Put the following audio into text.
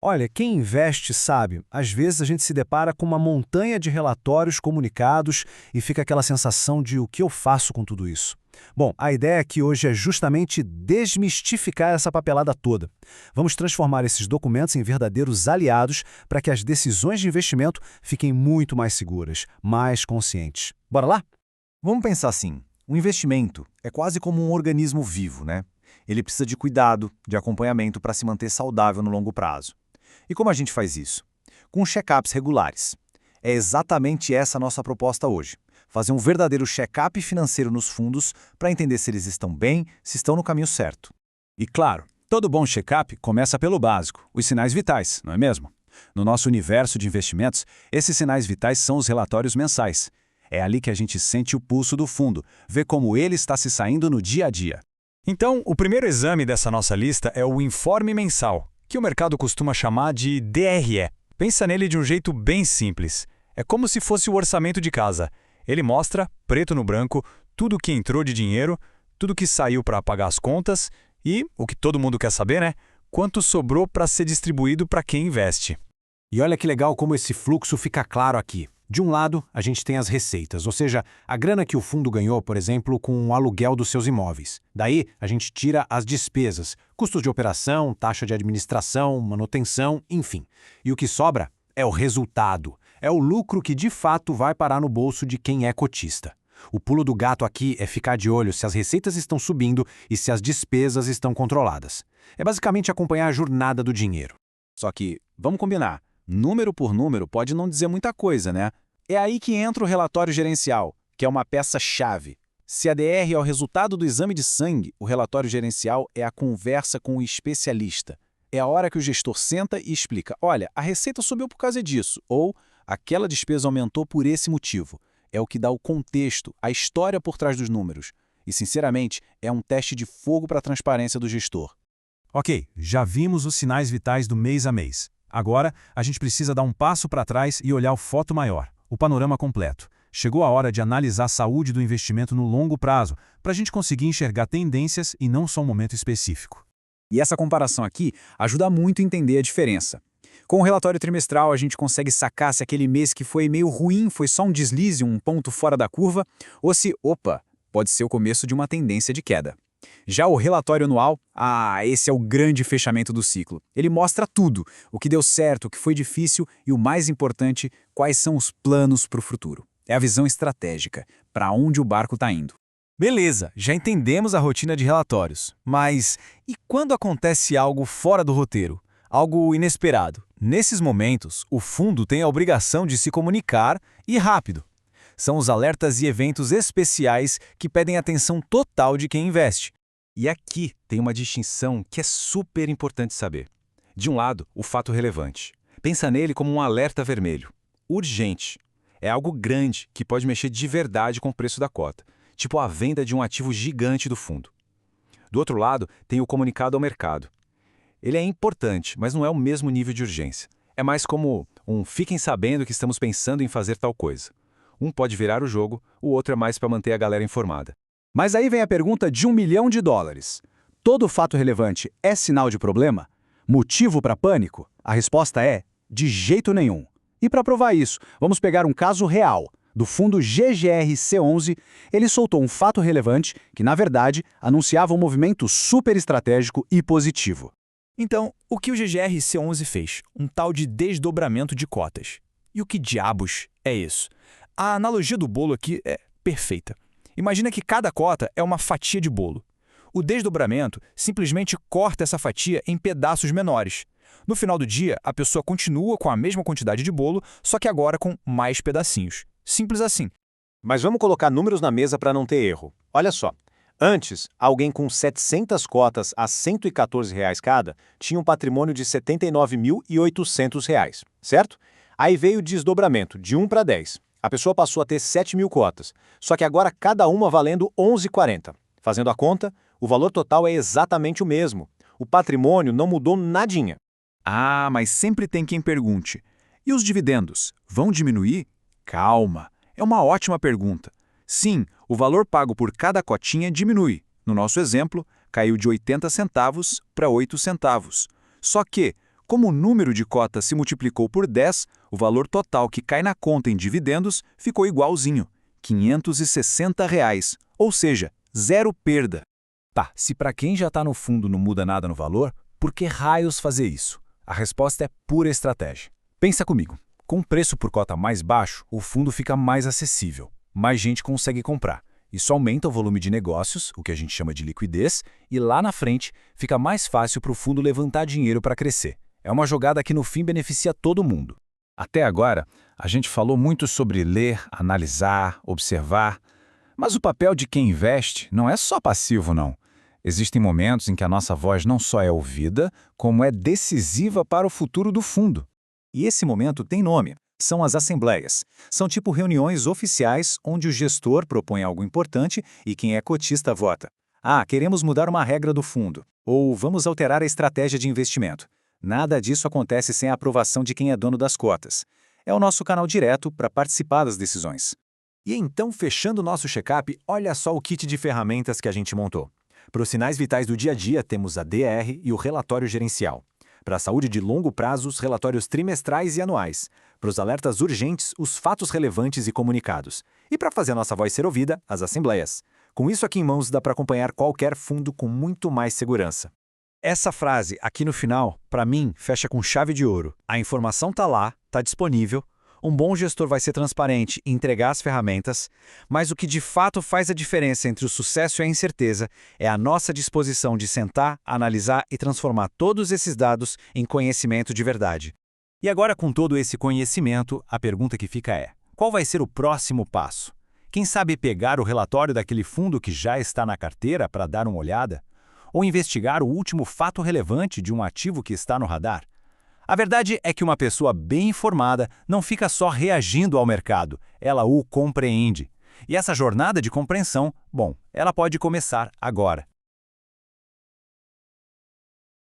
Olha, quem investe sabe, às vezes a gente se depara com uma montanha de relatórios comunicados e fica aquela sensação de o que eu faço com tudo isso. Bom, a ideia aqui hoje é justamente desmistificar essa papelada toda. Vamos transformar esses documentos em verdadeiros aliados para que as decisões de investimento fiquem muito mais seguras, mais conscientes. Bora lá? Vamos pensar assim: o investimento é quase como um organismo vivo, né? Ele precisa de cuidado, de acompanhamento para se manter saudável no longo prazo. E como a gente faz isso? Com check-ups regulares. É exatamente essa a nossa proposta hoje. Fazer um verdadeiro check-up financeiro nos fundos para entender se eles estão bem, se estão no caminho certo. E claro, todo bom check-up começa pelo básico, os sinais vitais, não é mesmo? No nosso universo de investimentos, esses sinais vitais são os relatórios mensais. É ali que a gente sente o pulso do fundo, vê como ele está se saindo no dia a dia. Então, o primeiro exame dessa nossa lista é o informe mensal, que o mercado costuma chamar de DRE. Pensa nele de um jeito bem simples. É como se fosse o orçamento de casa. Ele mostra, preto no branco, tudo que entrou de dinheiro, tudo que saiu para pagar as contas e, o que todo mundo quer saber, né? Quanto sobrou para ser distribuído para quem investe. E olha que legal como esse fluxo fica claro aqui. De um lado, a gente tem as receitas, ou seja, a grana que o fundo ganhou, por exemplo, com o aluguel dos seus imóveis. Daí, a gente tira as despesas, custos de operação, taxa de administração, manutenção, enfim. E o que sobra é o resultado. É o lucro que de fato vai parar no bolso de quem é cotista. O pulo do gato aqui é ficar de olho se as receitas estão subindo e se as despesas estão controladas. É basicamente acompanhar a jornada do dinheiro. Só que, vamos combinar, número por número pode não dizer muita coisa, né? É aí que entra o relatório gerencial, que é uma peça-chave. Se a DR é o resultado do exame de sangue, o relatório gerencial é a conversa com o especialista. É a hora que o gestor senta e explica: olha, a receita subiu por causa disso, ou aquela despesa aumentou por esse motivo. É o que dá o contexto, a história por trás dos números. E, sinceramente, é um teste de fogo para a transparência do gestor. Ok, já vimos os sinais vitais do mês a mês. Agora, a gente precisa dar um passo para trás e olhar o foto maior, o panorama completo. Chegou a hora de analisar a saúde do investimento no longo prazo, para a gente conseguir enxergar tendências e não só um momento específico. E essa comparação aqui ajuda muito a entender a diferença. Com o relatório trimestral, a gente consegue sacar se aquele mês que foi meio ruim foi só um deslize, um ponto fora da curva, ou se, opa, pode ser o começo de uma tendência de queda. Já o relatório anual, esse é o grande fechamento do ciclo. Ele mostra tudo, o que deu certo, o que foi difícil e, o mais importante, quais são os planos para o futuro. É a visão estratégica, para onde o barco está indo. Beleza, já entendemos a rotina de relatórios. Mas e quando acontece algo fora do roteiro? Algo inesperado? Nesses momentos, o fundo tem a obrigação de se comunicar e rápido. São os alertas e eventos especiais que pedem atenção total de quem investe. E aqui tem uma distinção que é super importante saber. De um lado, o fato relevante. Pensa nele como um alerta vermelho. Urgente. É algo grande que pode mexer de verdade com o preço da cota, tipo a venda de um ativo gigante do fundo. Do outro lado, tem o comunicado ao mercado. Ele é importante, mas não é o mesmo nível de urgência. É mais como um fiquem sabendo que estamos pensando em fazer tal coisa. Um pode virar o jogo, o outro é mais para manter a galera informada. Mas aí vem a pergunta de $1 milhão. Todo fato relevante é sinal de problema? Motivo para pânico? A resposta é: de jeito nenhum. E para provar isso, vamos pegar um caso real. Do fundo GGRC11, ele soltou um fato relevante que, na verdade, anunciava um movimento super estratégico e positivo. Então, o que o GGRC11 fez? Um tal de desdobramento de cotas. E o que diabos é isso? A analogia do bolo aqui é perfeita. Imagina que cada cota é uma fatia de bolo. O desdobramento simplesmente corta essa fatia em pedaços menores. No final do dia, a pessoa continua com a mesma quantidade de bolo, só que agora com mais pedacinhos. Simples assim. Mas vamos colocar números na mesa para não ter erro. Olha só. Antes, alguém com 700 cotas a R$ 114 cada tinha um patrimônio de R$ 79.800, certo? Aí veio o desdobramento, de 1 para 10. A pessoa passou a ter 7.000 cotas, só que agora cada uma valendo R$ 11,40. Fazendo a conta, o valor total é exatamente o mesmo. O patrimônio não mudou nadinha. Mas sempre tem quem pergunte: e os dividendos? Vão diminuir? Calma, é uma ótima pergunta. Sim, o valor pago por cada cotinha diminui. No nosso exemplo, caiu de 80 centavos para 8 centavos. Só que, Como o número de cotas se multiplicou por 10, o valor total que cai na conta em dividendos ficou igualzinho, R$ 560, ou seja, zero perda. Tá, se para quem já está no fundo não muda nada no valor, por que raios fazer isso? A resposta é pura estratégia. Pensa comigo, com o preço por cota mais baixo, o fundo fica mais acessível, mais gente consegue comprar. Isso aumenta o volume de negócios, o que a gente chama de liquidez, e lá na frente fica mais fácil para o fundo levantar dinheiro para crescer. É uma jogada que no fim beneficia todo mundo. Até agora, a gente falou muito sobre ler, analisar, observar, mas o papel de quem investe não é só passivo, não. Existem momentos em que a nossa voz não só é ouvida, como é decisiva para o futuro do fundo. E esse momento tem nome. São as assembleias. São tipo reuniões oficiais onde o gestor propõe algo importante e quem é cotista vota. Ah, queremos mudar uma regra do fundo. Ou vamos alterar a estratégia de investimento. Nada disso acontece sem a aprovação de quem é dono das cotas. É o nosso canal direto para participar das decisões. E então, fechando o nosso check-up, olha só o kit de ferramentas que a gente montou. Para os sinais vitais do dia a dia, temos a DR e o relatório gerencial. Para a saúde de longo prazo, os relatórios trimestrais e anuais. Para os alertas urgentes, os fatos relevantes e comunicados. E para fazer a nossa voz ser ouvida, as assembleias. Com isso aqui em mãos, dá para acompanhar qualquer fundo com muito mais segurança. Essa frase aqui no final, para mim, fecha com chave de ouro. A informação está lá, está disponível. Um bom gestor vai ser transparente e entregar as ferramentas, mas o que de fato faz a diferença entre o sucesso e a incerteza é a nossa disposição de sentar, analisar e transformar todos esses dados em conhecimento de verdade. E agora, com todo esse conhecimento, a pergunta que fica é: qual vai ser o próximo passo? Quem sabe pegar o relatório daquele fundo que já está na carteira para dar uma olhada? Ou investigar o último fato relevante de um ativo que está no radar? A verdade é que uma pessoa bem informada não fica só reagindo ao mercado, ela o compreende. E essa jornada de compreensão, bom, ela pode começar agora.